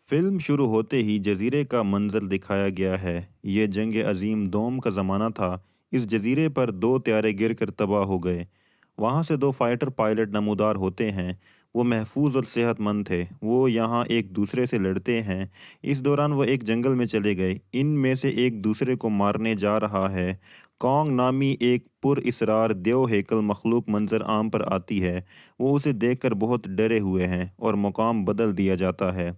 Film شروع ہوتے ہی جزیرے کا منظر دکھایا گیا ہے۔ یہ جنگ عظیم دوم کا زمانہ تھا۔ اس جزیرے پر دو طیارے گر کر تباہ ہو گئے۔ وہاں سے دو فائٹر پائلٹ نمودار ہوتے ہیں۔ وہ محفوظ اور صحت مند تھے۔ وہ یہاں ایک دوسرے سے لڑتے ہیں۔ اس دوران وہ ایک جنگل میں چلے گئے۔ ان میں سے ایک دوسرے کو مارنے جا رہا ہے۔ کانگ نامی ایک پر اسرار دیو ہیکل مخلوق منظر عام پر آتی ہے۔ وہ اسے دیکھ کر بہت ڈرے ہوئے ہیں اور مقام بدل دیا جاتا ہے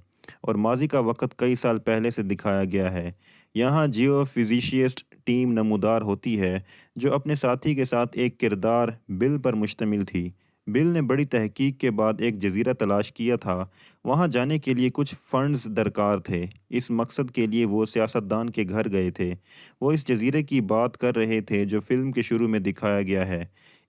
اور ماضی کا وقت کئی سال پہلے سے دکھایا گیا ہے۔ یہاں جیو فزیسسٹ ٹیم نمودار ہوتی ہے جو اپنے ساتھی کے ساتھ ایک کردار بل پر مشتمل تھی۔ بل نے بڑی تحقیق کے بعد ایک جزیرہ تلاش کیا تھا۔ وہاں جانے کے لیے کچھ فنڈز درکار تھے۔ اس مقصد کے لیے وہ سیاستدان کے گھر گئے تھے۔ وہ اس جزیرے کی بات کر رہے تھے جو فلم کے شروع میں دکھایا گیا ہے۔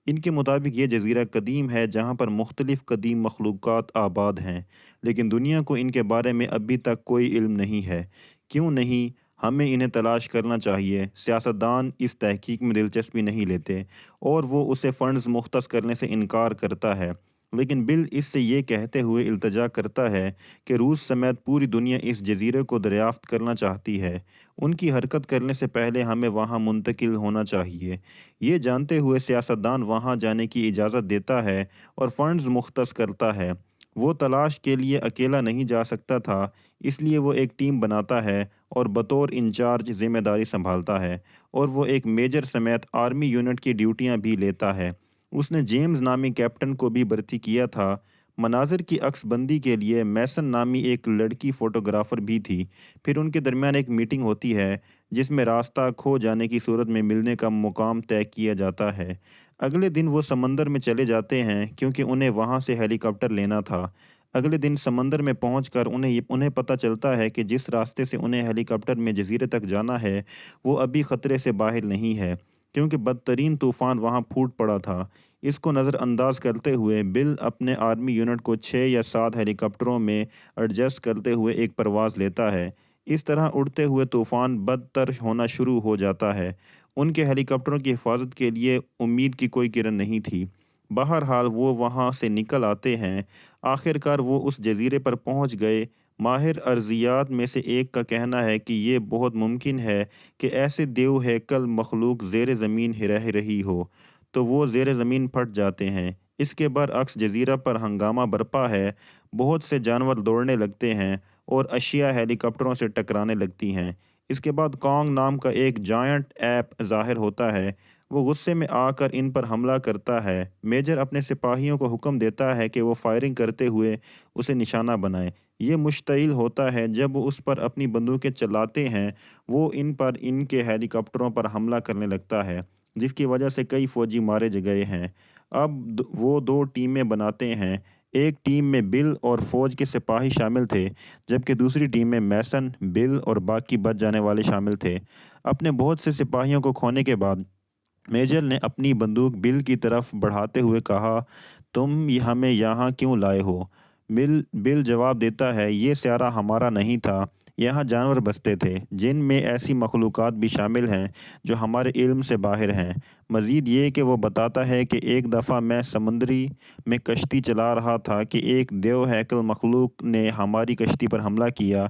ان کے مطابق یہ جزیرہ قدیم ہے جہاں پر مختلف قدیم مخلوقات آباد ہیں، لیکن دنیا کو ان کے بارے میں ابھی تک کوئی علم نہیں ہے۔ کیوں نہیں؟ ہمیں انہیں تلاش کرنا چاہیے۔ سیاستدان اس تحقیق میں دلچسپی نہیں لیتے اور وہ اسے فنڈز مختص کرنے سے انکار کرتا ہے، لیکن بل اس سے یہ کہتے ہوئے التجا کرتا ہے کہ روس سمیت پوری دنیا اس جزیرے کو دریافت کرنا چاہتی ہے۔ ان کی حرکت کرنے سے پہلے ہمیں وہاں منتقل ہونا چاہیے۔ یہ جانتے ہوئے سیاستدان وہاں جانے کی اجازت دیتا ہے اور فنڈز مختص کرتا ہے۔ وہ تلاش کے لیے اکیلا نہیں جا سکتا تھا، اس لیے وہ ایک ٹیم بناتا ہے اور بطور انچارج ذمہ داری سنبھالتا ہے، اور وہ ایک میجر سمیت آرمی یونٹ کی ڈیوٹیاں بھی لیتا ہے۔ اس نے جیمز نامی کیپٹن کو بھی بھرتی کیا تھا۔ مناظر کی عکس بندی کے لیے میسن نامی ایک لڑکی فوٹوگرافر بھی تھی۔ پھر ان کے درمیان ایک میٹنگ ہوتی ہے جس میں راستہ کھو جانے کی صورت میں ملنے کا مقام طے کیا جاتا ہے۔ اگلے دن وہ سمندر میں چلے جاتے ہیں کیونکہ انہیں وہاں سے ہیلی کاپٹر لینا تھا۔ اگلے دن سمندر میں پہنچ کر انہیں پتہ چلتا ہے کہ جس راستے سے انہیں ہیلی کاپٹر میں جزیرے تک جانا ہے وہ ابھی خطرے سے باہر نہیں ہے، کیونکہ بدترین طوفان وہاں پھوٹ پڑا تھا۔ اس کو نظر انداز کرتے ہوئے بل اپنے آرمی یونٹ کو 6 یا 7 ہیلی کاپٹروں میں ایڈجسٹ کرتے ہوئے ایک پرواز لیتا ہے۔ اس طرح اڑتے ہوئے طوفان بدتر ہونا شروع ہو جاتا ہے۔ ان کے ہیلی کاپٹروں کی حفاظت کے لیے امید کی کوئی کرن نہیں تھی۔ بہرحال وہ وہاں سے نکل آتے ہیں۔ آخر کار وہ اس جزیرے پر پہنچ گئے۔ ماہر ارضیات میں سے ایک کا کہنا ہے کہ یہ بہت ممکن ہے کہ ایسے دیو ہیکل مخلوق زیر زمین رہ رہی ہو، تو وہ زیر زمین پھٹ جاتے ہیں۔ اس کے برعکس جزیرہ پر ہنگامہ برپا ہے۔ بہت سے جانور دوڑنے لگتے ہیں اور اشیاء ہیلی کاپٹروں سے ٹکرانے لگتی ہیں۔ اس کے بعد کانگ نام کا ایک جائنٹ ایپ ظاہر ہوتا ہے۔ وہ غصے میں آ کر ان پر حملہ کرتا ہے۔ میجر اپنے سپاہیوں کو حکم دیتا ہے کہ وہ فائرنگ کرتے ہوئے اسے نشانہ بنائیں۔ یہ مشتعل ہوتا ہے جب وہ اس پر اپنی بندوقیں چلاتے ہیں۔ وہ ان کے ہیلی کاپٹروں پر حملہ کرنے لگتا ہے، جس کی وجہ سے کئی فوجی مارے گئے ہیں۔ اب وہ دو ٹیمیں بناتے ہیں۔ ایک ٹیم میں بل اور فوج کے سپاہی شامل تھے، جبکہ دوسری ٹیم میں میسن، بل اور باقی بچ جانے والے شامل تھے۔ اپنے بہت سے سپاہیوں کو کھونے کے بعد میجر نے اپنی بندوق بل کی طرف بڑھاتے ہوئے کہا، تم ہمیں یہاں کیوں لائے ہو؟ بل جواب دیتا ہے، یہ سیارہ ہمارا نہیں تھا۔ یہاں جانور بستے تھے، جن میں ایسی مخلوقات بھی شامل ہیں جو ہمارے علم سے باہر ہیں۔ مزید یہ کہ وہ بتاتا ہے کہ ایک دفعہ میں سمندری میں کشتی چلا رہا تھا کہ ایک دیو ہیکل مخلوق نے ہماری کشتی پر حملہ کیا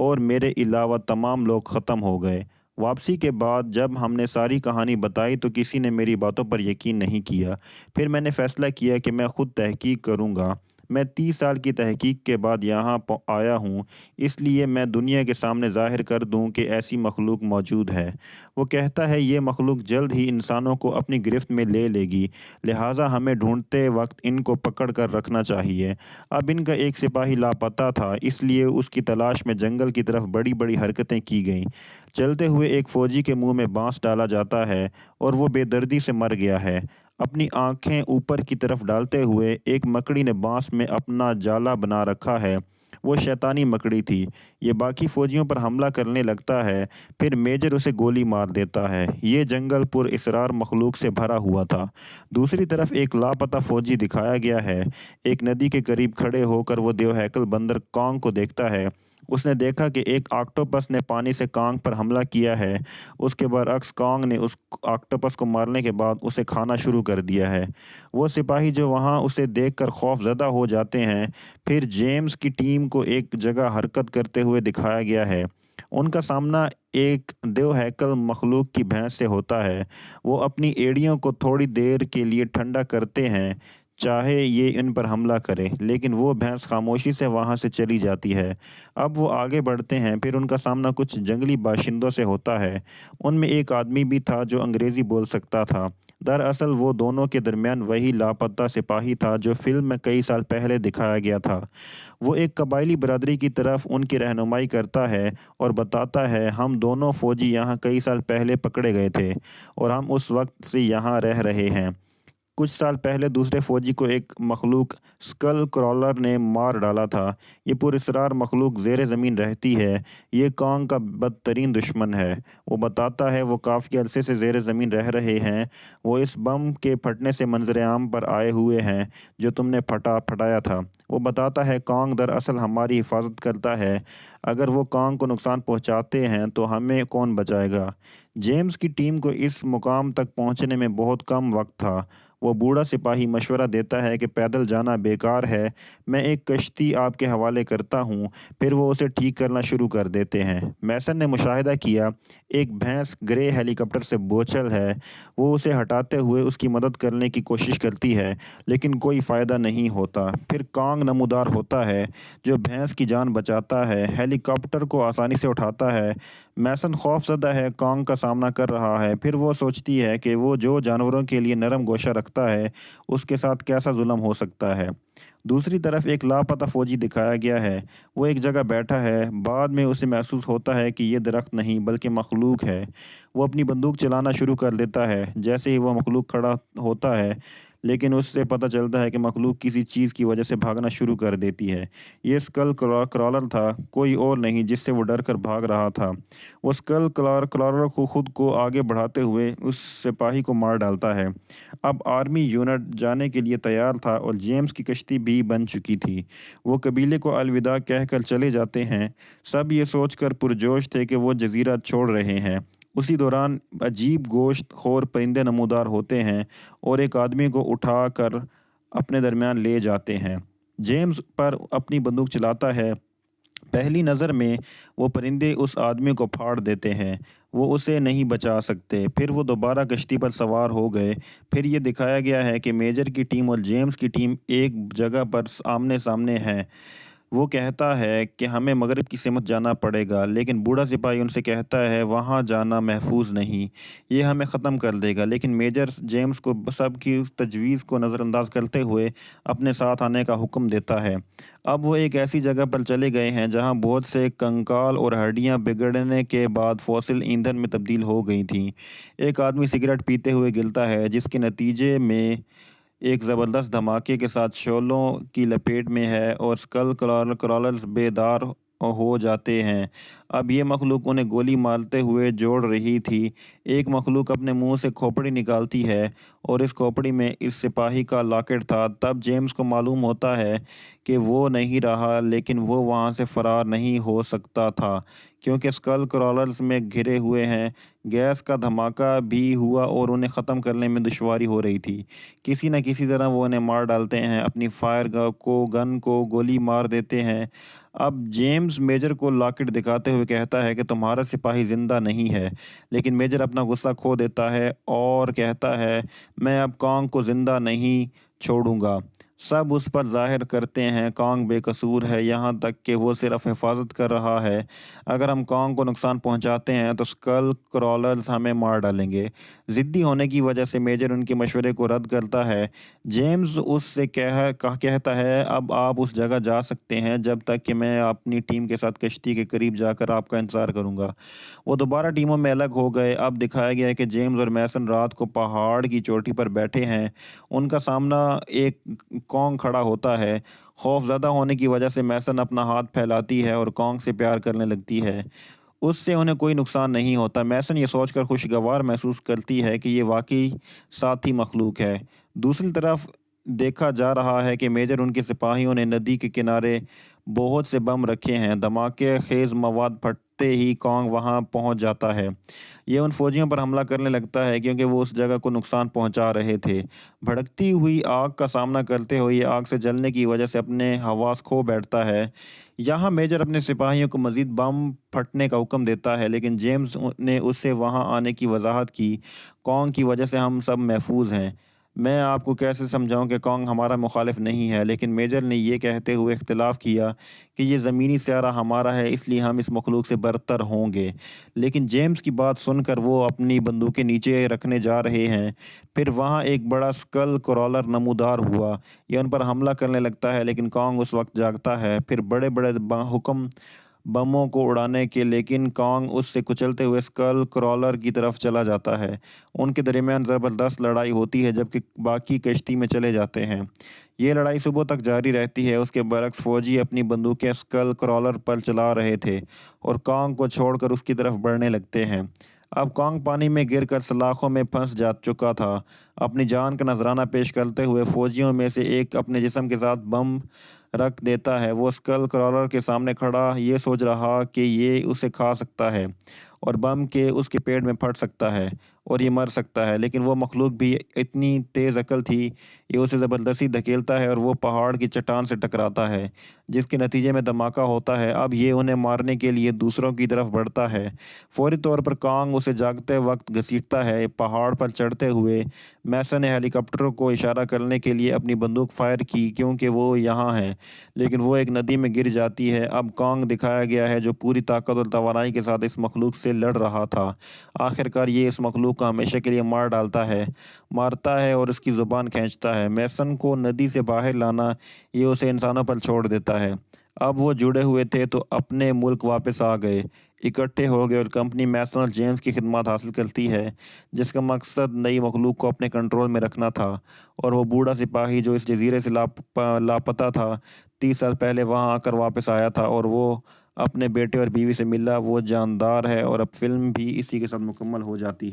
اور میرے علاوہ تمام لوگ ختم ہو گئے۔ واپسی کے بعد جب ہم نے ساری کہانی بتائی تو کسی نے میری باتوں پر یقین نہیں کیا۔ پھر میں نے فیصلہ کیا کہ میں خود تحقیق کروں گا۔ میں 30 سال کی تحقیق کے بعد یہاں آیا ہوں، اس لیے میں دنیا کے سامنے ظاہر کر دوں کہ ایسی مخلوق موجود ہے۔ وہ کہتا ہے یہ مخلوق جلد ہی انسانوں کو اپنی گرفت میں لے گی، لہٰذا ہمیں ڈھونڈتے وقت ان کو پکڑ کر رکھنا چاہیے۔ اب ان کا ایک سپاہی لاپتہ تھا، اس لیے اس کی تلاش میں جنگل کی طرف بڑی بڑی حرکتیں کی گئیں۔ چلتے ہوئے ایک فوجی کے منہ میں بانس ڈالا جاتا ہے اور وہ بے دردی سے مر گیا ہے۔ اپنی آنکھیں اوپر کی طرف ڈالتے ہوئے ایک مکڑی نے بانس میں اپنا جالا بنا رکھا ہے۔ وہ شیطانی مکڑی تھی۔ یہ باقی فوجیوں پر حملہ کرنے لگتا ہے، پھر میجر اسے گولی مار دیتا ہے۔ یہ جنگل پر اسرار مخلوق سے بھرا ہوا تھا۔ دوسری طرف ایک لاپتہ فوجی دکھایا گیا ہے۔ ایک ندی کے قریب کھڑے ہو کر وہ دیو ہیکل بندر کانگ کو دیکھتا ہے۔ اس نے دیکھا کہ ایک آکٹوپس نے پانی سے کانگ پر حملہ کیا ہے۔ اس کے برعکس کانگ نے اس آکٹوپس کو مارنے کے بعد اسے کھانا شروع کر دیا ہے۔ وہ سپاہی جو وہاں اسے دیکھ کر خوف زدہ ہو جاتے ہیں۔ پھر جیمز کی ٹیم کو ایک جگہ حرکت کرتے ہوئے دکھایا گیا ہے۔ ان کا سامنا ایک دیو ہیکل مخلوق کی بھینس سے ہوتا ہے۔ وہ اپنی ایڑیوں کو تھوڑی دیر کے لیے ٹھنڈا کرتے ہیں چاہے یہ ان پر حملہ کرے، لیکن وہ بھینس خاموشی سے وہاں سے چلی جاتی ہے۔ اب وہ آگے بڑھتے ہیں۔ پھر ان کا سامنا کچھ جنگلی باشندوں سے ہوتا ہے۔ ان میں ایک آدمی بھی تھا جو انگریزی بول سکتا تھا۔ دراصل وہ دونوں کے درمیان وہی لاپتہ سپاہی تھا جو فلم میں کئی سال پہلے دکھایا گیا تھا۔ وہ ایک قبائلی برادری کی طرف ان کی رہنمائی کرتا ہے اور بتاتا ہے، ہم دونوں فوجی یہاں کئی سال پہلے پکڑے گئے تھے اور ہم اس وقت سے یہاں رہ رہے ہیں۔ کچھ سال پہلے دوسرے فوجی کو ایک مخلوق اسکل کرالر نے مار ڈالا تھا۔ یہ پراسرار مخلوق زیر زمین رہتی ہے۔ یہ کانگ کا بدترین دشمن ہے۔ وہ بتاتا ہے وہ کافی عرصے سے زیر زمین رہ رہے ہیں۔ وہ اس بم کے پھٹنے سے منظر عام پر آئے ہوئے ہیں جو تم نے پھٹایا تھا۔ وہ بتاتا ہے کانگ دراصل ہماری حفاظت کرتا ہے۔ اگر وہ کانگ کو نقصان پہنچاتے ہیں تو ہمیں کون بچائے گا؟ جیمز کی ٹیم کو اس مقام تک پہنچنے میں بہت کم وقت تھا۔ وہ بوڑھا سپاہی مشورہ دیتا ہے کہ پیدل جانا بیکار ہے، میں ایک کشتی آپ کے حوالے کرتا ہوں۔ پھر وہ اسے ٹھیک کرنا شروع کر دیتے ہیں۔ میسن نے مشاہدہ کیا ایک بھینس گرے ہیلی کاپٹر سے بوچھل ہے۔ وہ اسے ہٹاتے ہوئے اس کی مدد کرنے کی کوشش کرتی ہے لیکن کوئی فائدہ نہیں ہوتا۔ پھر کانگ نمودار ہوتا ہے جو بھینس کی جان بچاتا ہے، ہیلی کاپٹر کو آسانی سے اٹھاتا ہے۔ میسن خوف زدہ ہے کانگ کا سامنا کر رہا ہے۔ پھر وہ سوچتی ہے کہ وہ جو جانوروں کے لیے نرم گوشہ رکھتا ہے اس کے ساتھ کیسا ظلم ہو سکتا ہے۔ دوسری طرف ایک لاپتہ فوجی دکھایا گیا ہے۔ وہ ایک جگہ بیٹھا ہے۔ بعد میں اسے محسوس ہوتا ہے کہ یہ درخت نہیں بلکہ مخلوق ہے۔ وہ اپنی بندوق چلانا شروع کر دیتا ہے۔ جیسے ہی وہ مخلوق کھڑا ہوتا ہے لیکن اس سے پتہ چلتا ہے کہ مخلوق کسی چیز کی وجہ سے بھاگنا شروع کر دیتی ہے۔ یہ اسکل کرالر تھا، کوئی اور نہیں جس سے وہ ڈر کر بھاگ رہا تھا۔ وہ اسکل کرالر کو خود کو آگے بڑھاتے ہوئے اس سپاہی کو مار ڈالتا ہے۔ اب آرمی یونٹ جانے کے لیے تیار تھا اور جیمز کی کشتی بھی بن چکی تھی۔ وہ قبیلے کو الوداع کہہ کر چلے جاتے ہیں۔ سب یہ سوچ کر پرجوش تھے کہ وہ جزیرہ چھوڑ رہے ہیں۔ اسی دوران عجیب گوشت خور پرندے نمودار ہوتے ہیں اور ایک آدمی کو اٹھا کر اپنے درمیان لے جاتے ہیں۔ جیمز پر اپنی بندوق چلاتا ہے۔ پہلی نظر میں وہ پرندے اس آدمی کو پھاڑ دیتے ہیں۔ وہ اسے نہیں بچا سکتے۔ پھر وہ دوبارہ کشتی پر سوار ہو گئے۔ پھر یہ دکھایا گیا ہے کہ میجر کی ٹیم اور جیمز کی ٹیم ایک جگہ پر آمنے سامنے ہیں۔ وہ کہتا ہے کہ ہمیں مغرب کی سمت جانا پڑے گا، لیکن بوڑھا سپاہی ان سے کہتا ہے وہاں جانا محفوظ نہیں، یہ ہمیں ختم کر دے گا۔ لیکن میجر جیمز کو سب کی تجویز کو نظر انداز کرتے ہوئے اپنے ساتھ آنے کا حکم دیتا ہے۔ اب وہ ایک ایسی جگہ پر چلے گئے ہیں جہاں بہت سے کنکال اور ہڈیاں بگڑنے کے بعد فوسل ایندھن میں تبدیل ہو گئی تھیں۔ ایک آدمی سگریٹ پیتے ہوئے گلتا ہے جس کے نتیجے میں ایک زبردست دھماکے کے ساتھ شعلوں کی لپیٹ میں ہے اور اسکل کرالرز بیدار ہو جاتے ہیں۔ اب یہ مخلوق انہیں گولی مارتے ہوئے جوڑ رہی تھی۔ ایک مخلوق اپنے منہ سے کھوپڑی نکالتی ہے اور اس کھوپڑی میں اس سپاہی کا لاکٹ تھا۔ تب جیمز کو معلوم ہوتا ہے کہ وہ نہیں رہا، لیکن وہ وہاں سے فرار نہیں ہو سکتا تھا کیونکہ اسکل کرالرز میں گھرے ہوئے ہیں۔ گیس کا دھماکہ بھی ہوا اور انہیں ختم کرنے میں دشواری ہو رہی تھی۔ کسی نہ کسی طرح وہ انہیں مار ڈالتے ہیں، اپنی گن کو گولی مار دیتے ہیں۔ اب جیمز میجر کو لاکٹ دکھاتے ہوئے کہتا ہے کہ تمہارا سپاہی زندہ نہیں ہے، لیکن میجر اپنا غصہ کھو دیتا ہے اور کہتا ہے میں اب کانگ کو زندہ نہیں چھوڑوں گا۔ سب اس پر ظاہر کرتے ہیں کانگ بے قصور ہے، یہاں تک کہ وہ صرف حفاظت کر رہا ہے۔ اگر ہم کانگ کو نقصان پہنچاتے ہیں تو اسکل کرالرز ہمیں مار ڈالیں گے۔ ضدی ہونے کی وجہ سے میجر ان کے مشورے کو رد کرتا ہے۔ جیمز اس سے کہتا ہے اب آپ اس جگہ جا سکتے ہیں جب تک کہ میں اپنی ٹیم کے ساتھ کشتی کے قریب جا کر آپ کا انتظار کروں گا۔ وہ دوبارہ ٹیموں میں الگ ہو گئے۔ اب دکھایا گیا ہے کہ جیمز اور میسن رات کو پہاڑ کی چوٹی پر بیٹھے ہیں۔ ان کا سامنا ایک کانگ کھڑا ہوتا ہے۔ خوف زدہ ہونے کی وجہ سے میسن اپنا ہاتھ پھیلاتی ہے اور کانگ سے پیار کرنے لگتی ہے۔ اس سے انہیں کوئی نقصان نہیں ہوتا۔ میسن یہ سوچ کر خوشگوار محسوس کرتی ہے کہ یہ واقعی ساتھی مخلوق ہے۔ دوسری طرف دیکھا جا رہا ہے کہ میجر ان کے سپاہیوں نے ندی کے کنارے بہت سے بم رکھے ہیں۔ دھماکے خیز مواد پھٹتے ہی کانگ وہاں پہنچ جاتا ہے۔ یہ ان فوجیوں پر حملہ کرنے لگتا ہے کیونکہ وہ اس جگہ کو نقصان پہنچا رہے تھے۔ بھڑکتی ہوئی آگ کا سامنا کرتے ہوئے یہ آگ سے جلنے کی وجہ سے اپنے حواس کھو بیٹھتا ہے۔ یہاں میجر اپنے سپاہیوں کو مزید بم پھٹنے کا حکم دیتا ہے لیکن جیمز نے اس سے وہاں آنے کی وضاحت کی، کانگ کی وجہ سے ہم سب محفوظ ہیں۔ میں آپ کو کیسے سمجھاؤں کہ کانگ ہمارا مخالف نہیں ہے، لیکن میجر نے یہ کہتے ہوئے اختلاف کیا کہ یہ زمینی سیارہ ہمارا ہے، اس لیے ہم اس مخلوق سے برتر ہوں گے۔ لیکن جیمز کی بات سن کر وہ اپنی بندوقیں نیچے رکھنے جا رہے ہیں۔ پھر وہاں ایک بڑا اسکل کرالر نمودار ہوا۔ یہ ان پر حملہ کرنے لگتا ہے لیکن کانگ اس وقت جاگتا ہے۔ پھر بڑے بڑے حکم بموں کو اڑانے کے، لیکن کانگ اس سے کچلتے ہوئے اسکل کرالر کی طرف چلا جاتا ہے۔ ان کے درمیان زبردست لڑائی ہوتی ہے جبکہ باقی کشتی میں چلے جاتے ہیں۔ یہ لڑائی صبح تک جاری رہتی ہے۔ اس کے برعکس فوجی اپنی بندوقیں اسکل کرالر پر چلا رہے تھے اور کانگ کو چھوڑ کر اس کی طرف بڑھنے لگتے ہیں۔ اب کانگ پانی میں گر کر سلاخوں میں پھنس جا چکا تھا۔ اپنی جان کا نذرانہ پیش کرتے ہوئے فوجیوں میں سے ایک اپنے جسم کے ساتھ بم رکھ دیتا ہے۔ وہ اسکل کرالر کے سامنے کھڑا یہ سوچ رہا کہ یہ اسے کھا سکتا ہے اور بم کے اس کے پیٹ میں پھٹ سکتا ہے اور یہ مر سکتا ہے، لیکن وہ مخلوق بھی اتنی تیز عقل تھی، یہ اسے زبردستی دھکیلتا ہے اور وہ پہاڑ کی چٹان سے ٹکراتا ہے، جس کے نتیجے میں دھماکہ ہوتا ہے۔ اب یہ انہیں مارنے کے لیے دوسروں کی طرف بڑھتا ہے۔ فوری طور پر کانگ اسے جاگتے وقت گھسیٹتا ہے۔ پہاڑ پر چڑھتے ہوئے میسن نے ہیلی کاپٹر کو اشارہ کرنے کے لیے اپنی بندوق فائر کی کیونکہ وہ یہاں ہیں، لیکن وہ ایک ندی میں گر جاتی ہے۔ اب کانگ دکھایا گیا ہے جو پوری طاقت اور توانائی کے ساتھ اس مخلوق سے لڑ رہا تھا۔ آخرکار یہ اس مخلوق کو ہمیشہ کے لیے مارتا ہے اور اس کی زبان کھینچتا ہے۔ میسن کو ندی سے باہر لانا، یہ اسے انسانوں پر چھوڑ دیتا ہے۔ اب وہ جڑے ہوئے تھے تو اپنے ملک واپس آ گئے، اکٹھے ہو گئے اور کمپنی میسن اور جیمز کی خدمات حاصل کرتی ہے جس کا مقصد نئی مخلوق کو اپنے کنٹرول میں رکھنا تھا۔ اور وہ بوڑھا سپاہی جو اس جزیرے سے لاپتہ تھا، 30 سال پہلے وہاں آ کر واپس آیا تھا اور وہ اپنے بیٹے اور بیوی سے ملا، وہ جاندار ہے۔ اور اب فلم بھی اسی کے ساتھ مکمل ہو جاتی ہے۔